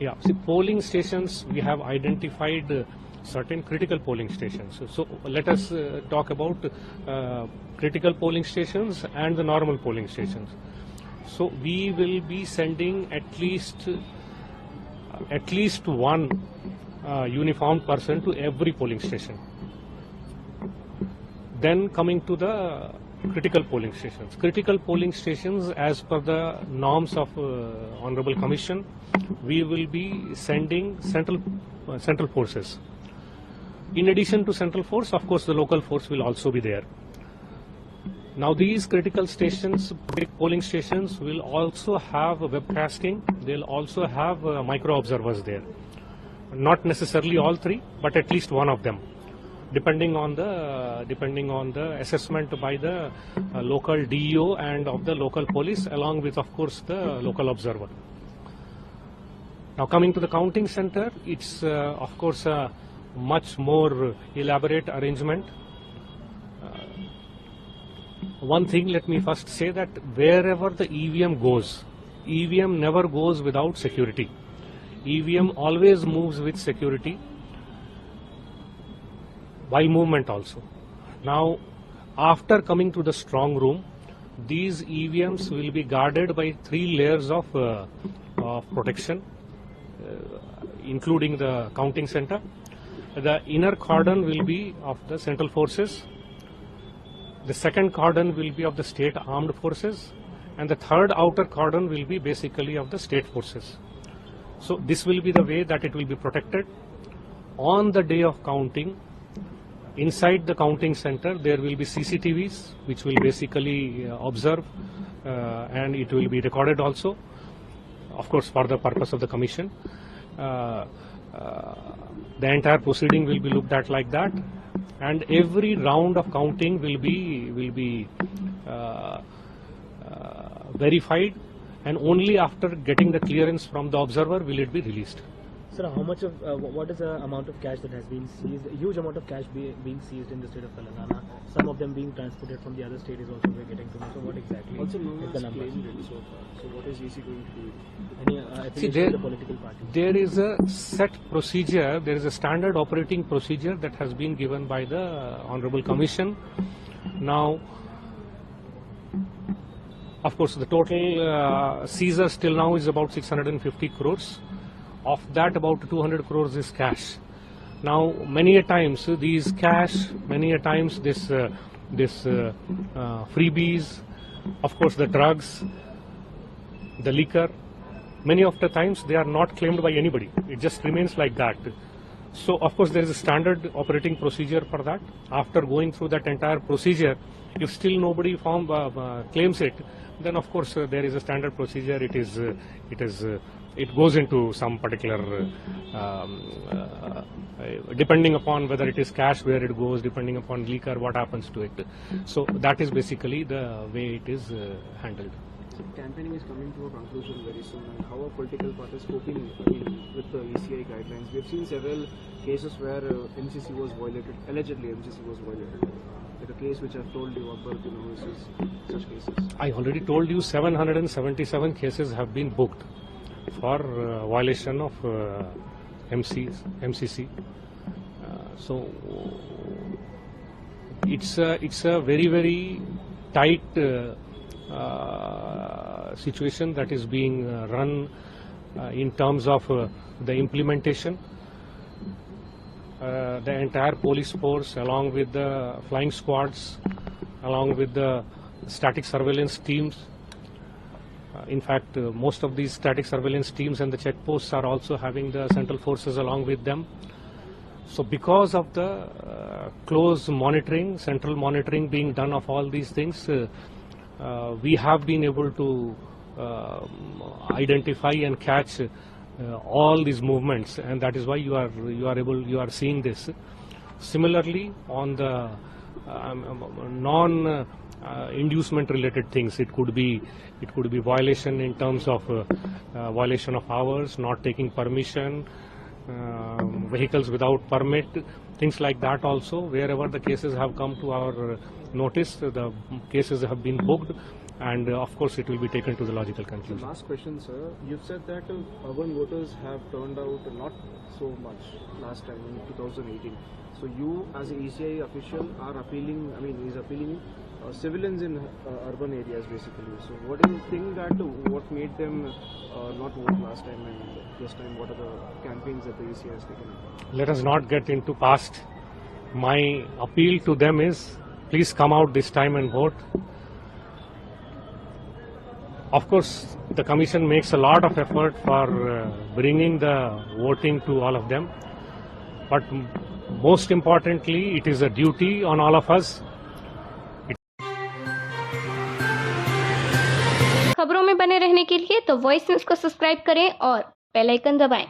Yeah, see, polling stations, we have identified certain critical polling stations. So let us talk about critical polling stations and the normal polling stations. So we will be sending at least one uniformed person to every polling station. Then coming to the critical polling stations. Critical polling stations, as per the norms of Honorable Commission, we will be sending central forces. In addition to central force, of course, the local force will also be there. Now, these critical stations, polling stations, will also have webcasting. They'll also have micro observers there. Not necessarily all three, but at least one of them, depending on the assessment by the local DEO and of the local police, along with, of course, the local observer. Now, coming to the counting center, it's of course a much more elaborate arrangement. One thing, let me first say that wherever the EVM goes, EVM never goes without security. EVM always moves with security, while movement also. Now, after coming to the strong room, these EVMs will be guarded by 3 layers of protection, including the counting center. The inner cordon will be of the central forces. The second cordon will be of the state armed forces, and the third outer cordon will be basically of the state forces. So this will be the way that it will be protected. On the day of counting, inside the counting center, there will be CCTVs which will basically observe and it will be recorded also, of course, for the purpose of the commission. The entire proceeding will be looked at like that, and every round of counting will be verified, and only after getting the clearance from the observer will it be released. Sir, how much of what is the amount of cash that has been seized? A huge amount of cash being seized in the state of Telangana. Some of them being transported from the other state is also we're getting to know. So what exactly also is the number? So far. So what is EC going to do? Any affiliation with the political party? There is a set procedure, there is a standard operating procedure that has been given by the Honorable Commission. Now, of course, the total seizures till now is about 650 crores. Of that, about 200 crores is cash. Now, many a times these cash, many a times this freebies, of course the drugs, the liquor, many of the times they are not claimed by anybody. It just remains like that. So, of course, there is a standard operating procedure for that. After going through that entire procedure, if still nobody claims it, then of course there is a standard procedure. It goes into some particular, depending upon whether it is cash, where it goes, depending upon liquor, what happens to it. So that is basically the way it is handled. So campaigning is coming to a conclusion very soon, and how are political parties coping with the ECI guidelines? We have seen several cases where MCC was violated, allegedly MCC was violated. Like a case which I've told you about, such cases. I already told you 777 cases have been booked for violation of MCC. So it's a very, very tight situation that is being run in terms of the implementation. The entire police force, along with the flying squads, along with the static surveillance teams. In fact, most of these static surveillance teams and the checkposts are also having the central forces along with them. So because of the close monitoring, central monitoring being done of all these things, we have been able to identify and catch all these movements, and that is why you are seeing this. Similarly, on the non-inducement related things, it could be violation in terms of violation of hours, not taking permission, vehicles without permit, things like that also. Wherever the cases have come to our notice, the cases have been booked, and of course it will be taken to the logical So conclusion. last question, sir. You've said that urban voters have turned out not so much last time in 2018. So you, as an ECI official, are appealing. I mean, is appealing civilians in urban areas basically. So what do you think that what made them not vote last time and this time? What are the campaigns that the ECI has taken? Let us not get into past. My appeal to them is, please come out this time and vote. Of course, the Commission makes a lot of effort for bringing the voting to all of them. But most importantly, it is a duty on all of us. खबरों में बने रहने के लिए तो voice news को subscribe करें और बेल आइकन दबाएं।